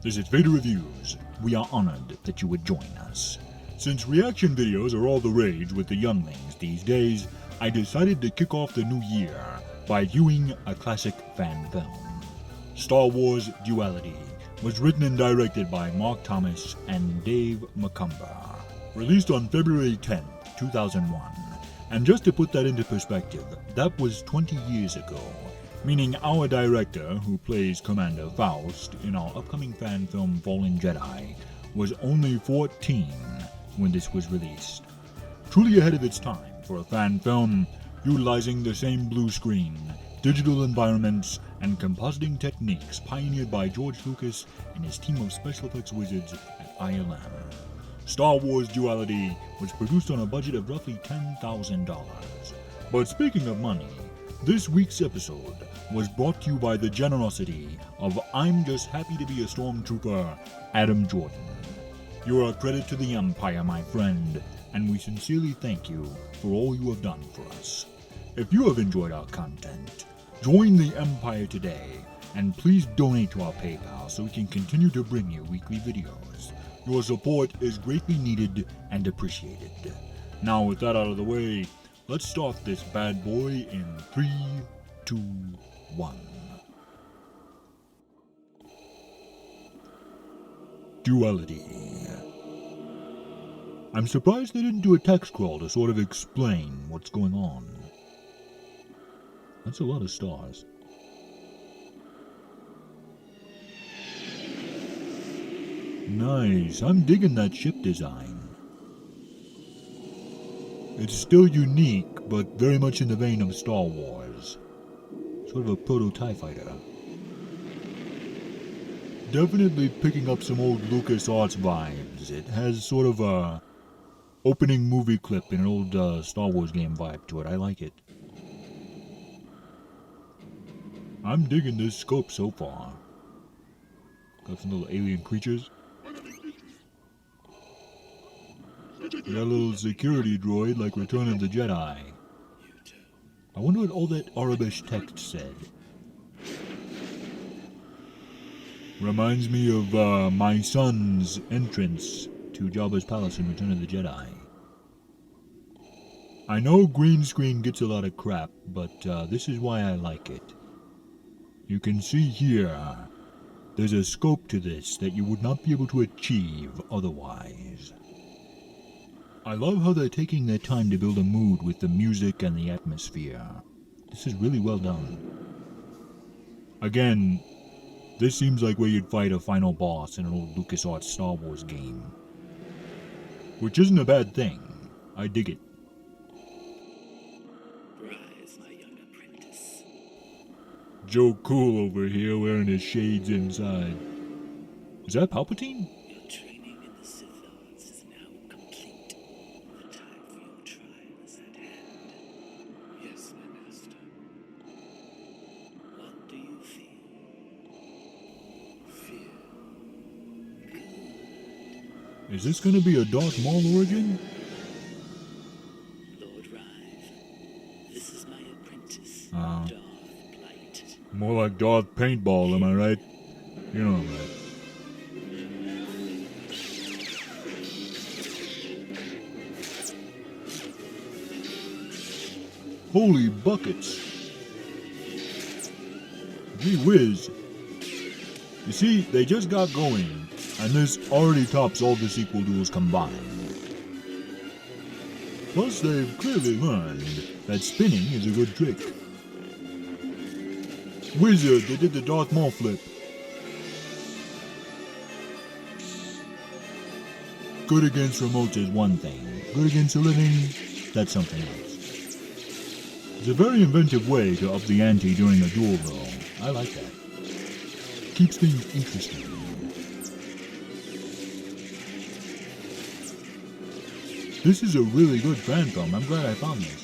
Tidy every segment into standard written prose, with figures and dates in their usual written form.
This is Vader Reviews. We are honored that you would join us. Since reaction videos are all the rage with the younglings these days, I decided to kick off the new year by viewing a classic fan film. Star Wars Duality was written and directed by Mark Thomas and Dave McCumber. Released on February 10, 2001. And just to put that into perspective, that was 20 years ago. Meaning our director, who plays Commander Faust in our upcoming fan film Fallen Jedi, was only 14 when this was released. Truly ahead of its time for a fan film, utilizing the same blue screen, digital environments, and compositing techniques pioneered by George Lucas and his team of special effects wizards at ILM. Star Wars Duality was produced on a budget of roughly $10,000. But speaking of money, this week's episode was brought to you by the generosity of I'm Just Happy to Be a Stormtrooper, Adam Jordan. You're a credit to the Empire, my friend, and we sincerely thank you for all you have done for us. If you have enjoyed our content, join the Empire today, and please donate to our PayPal so we can continue to bring you weekly videos. Your support is greatly needed and appreciated. Now with that out of the way, let's start this bad boy in 3, 2, 1. Duality. I'm surprised they didn't do a text crawl to sort of explain what's going on. That's a lot of stars. Nice, I'm digging that ship design. It's still unique, but very much in the vein of Star Wars. Sort of a proto-TIE fighter. Definitely picking up some old LucasArts vibes. It has sort of a opening movie clip in an old Star Wars game vibe to it. I like it. I'm digging this scope so far. Got some little alien creatures. Got a little security droid like Return of the Jedi. I wonder what all that Arabic text said. Reminds me of my son's entrance to Jabba's palace in Return of the Jedi. I know green screen gets a lot of crap, but this is why I like it. You can see here, there's a scope to this that you would not be able to achieve otherwise. I love how they're taking their time to build a mood with the music and the atmosphere. This is really well done. Again, this seems like where you'd fight a final boss in an old LucasArts Star Wars game. Which isn't a bad thing. I dig it. Rise, my young apprentice. Joe Cool over here wearing his shades inside. Is that Palpatine? Your training in the Sith arts is now complete. The time for your trial is at hand. Yes, my master. What do you feel? Fear. Good. Is this gonna be a Darth Maul origin? Lord Rive, this is my apprentice, Darth Blight. More like Darth Paintball, am I right? You know I'm right. Holy buckets! Gee whiz! You see, they just got going, and this already tops all the sequel duels combined. Plus, they've clearly learned that spinning is a good trick. Wizard, they did the Darth Maul flip. Good against remotes is one thing. Good against a living, that's something else. It's a very inventive way to up the ante during a duel, though. I like that. Keeps things interesting. This is a really good fan film. I'm glad I found this.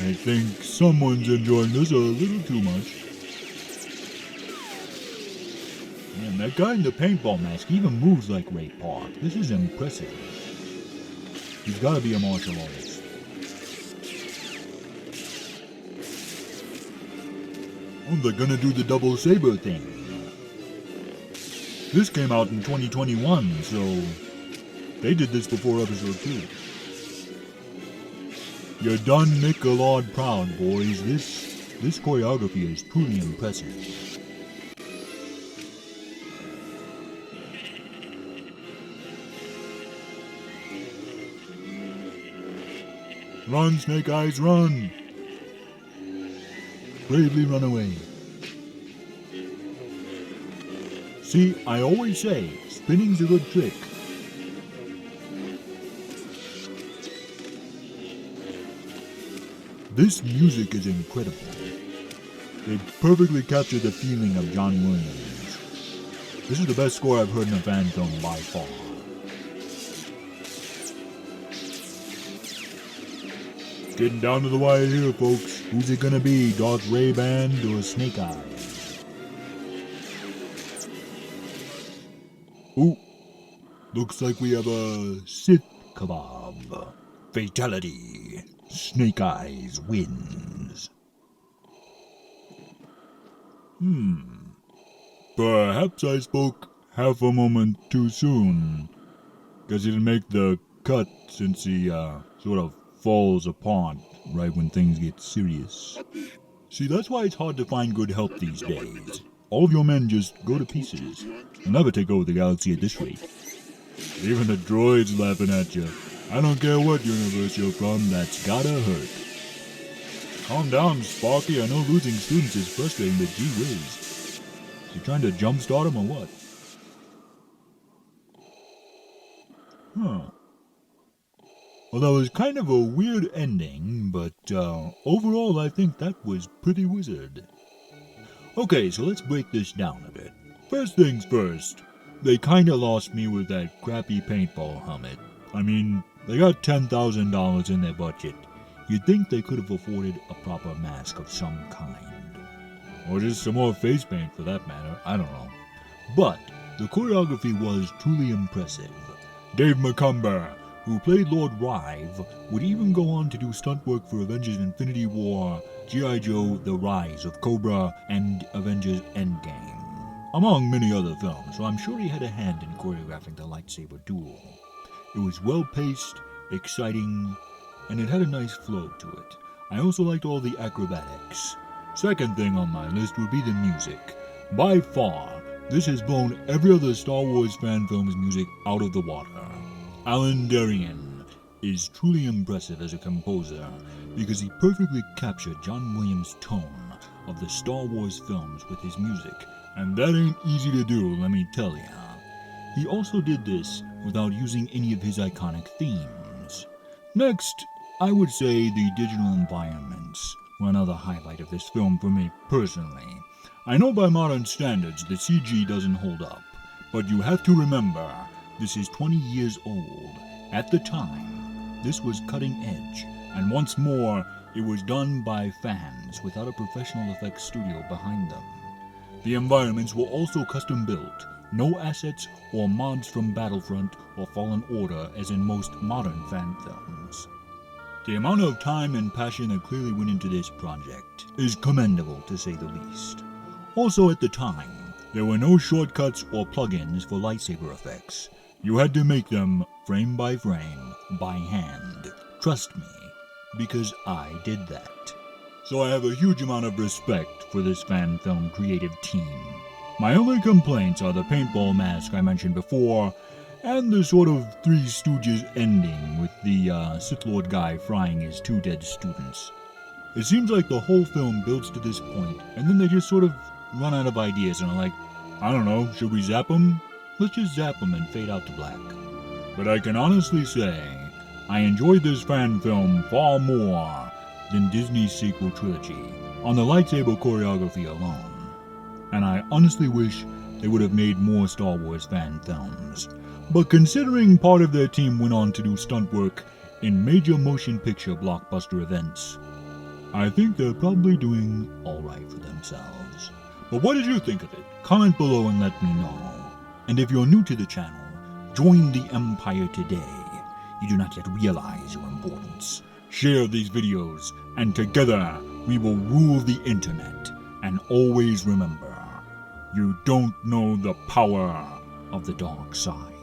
I think someone's enjoying this a little too much. Man, that guy in the paintball mask even moves like Ray Park. This is impressive. He's gotta be a martial artist. Oh, they're gonna do the double saber thing. This came out in 2021, so they did this before episode 2. You done make a Lord proud, boys. This choreography is truly impressive. Run, Snake Eyes, run! Bravely run away. See, I always say, spinning's a good trick. This music is incredible. They perfectly captured the feeling of John Williams. This is the best score I've heard in a fan film by far. Getting down to the wire here, folks. Who's it gonna be, Darth Ray-Band or Snake Eyes? Ooh, looks like we have a Sith kebab. Fatality. Snake Eyes wins. Perhaps I spoke half a moment too soon. Guess he didn't make the cut since he sort of falls apart right when things get serious. See, that's why it's hard to find good help these days. All of your men just go to pieces. They'll never take over the galaxy at this rate. Even the droids laughing at you. I don't care what universe you're from, that's gotta hurt. Calm down, Sparky. I know losing students is frustrating, but gee whiz. You trying to jumpstart them or what? Well, that was kind of a weird ending, but overall I think that was pretty wizard. Okay, so let's break this down a bit. First things first, they kinda lost me with that crappy paintball helmet. I mean, they got $10,000 in their budget. You'd think they could have afforded a proper mask of some kind. Or just some more face paint for that matter, I don't know. But the choreography was truly impressive. Dave McCumber, who played Lord Rive, would even go on to do stunt work for Avengers Infinity War, G.I. Joe The Rise of Cobra, and Avengers Endgame, among many other films, so I'm sure he had a hand in choreographing the Lightsaber Duel. It was well-paced, exciting, and it had a nice flow to it. I also liked all the acrobatics. Second thing on my list would be the music. By far, this has blown every other Star Wars fan film's music out of the water. Alan Darian is truly impressive as a composer because he perfectly captured John Williams' tone of the Star Wars films with his music, and that ain't easy to do, let me tell ya. He also did this without using any of his iconic themes. Next, I would say the digital environments were another highlight of this film for me personally. I know by modern standards the CG doesn't hold up, but you have to remember, this is 20 years old. At the time, this was cutting edge, and once more, it was done by fans without a professional effects studio behind them. The environments were also custom built, no assets or mods from Battlefront or Fallen Order as in most modern fan films. The amount of time and passion that clearly went into this project is commendable to say the least. Also at the time, there were no shortcuts or plugins for lightsaber effects. You had to make them frame by frame, by hand. Trust me, because I did that. So I have a huge amount of respect for this fan film creative team. My only complaints are the paintball mask I mentioned before, and the sort of Three Stooges ending with the Sith Lord guy frying his 2 dead students. It seems like the whole film builds to this point, and then they just sort of run out of ideas and are like, I don't know, should we zap them? Let's just zap them and fade out to black. But I can honestly say, I enjoyed this fan film far more than Disney's sequel trilogy, on the lightsaber choreography alone. And I honestly wish they would have made more Star Wars fan films. But considering part of their team went on to do stunt work in major motion picture blockbuster events, I think they're probably doing alright for themselves. But what did you think of it? Comment below and let me know. And if you're new to the channel, join the Empire today. You do not yet realize your importance. Share these videos, and together we will rule the internet. And always remember, you don't know the power of the dark side.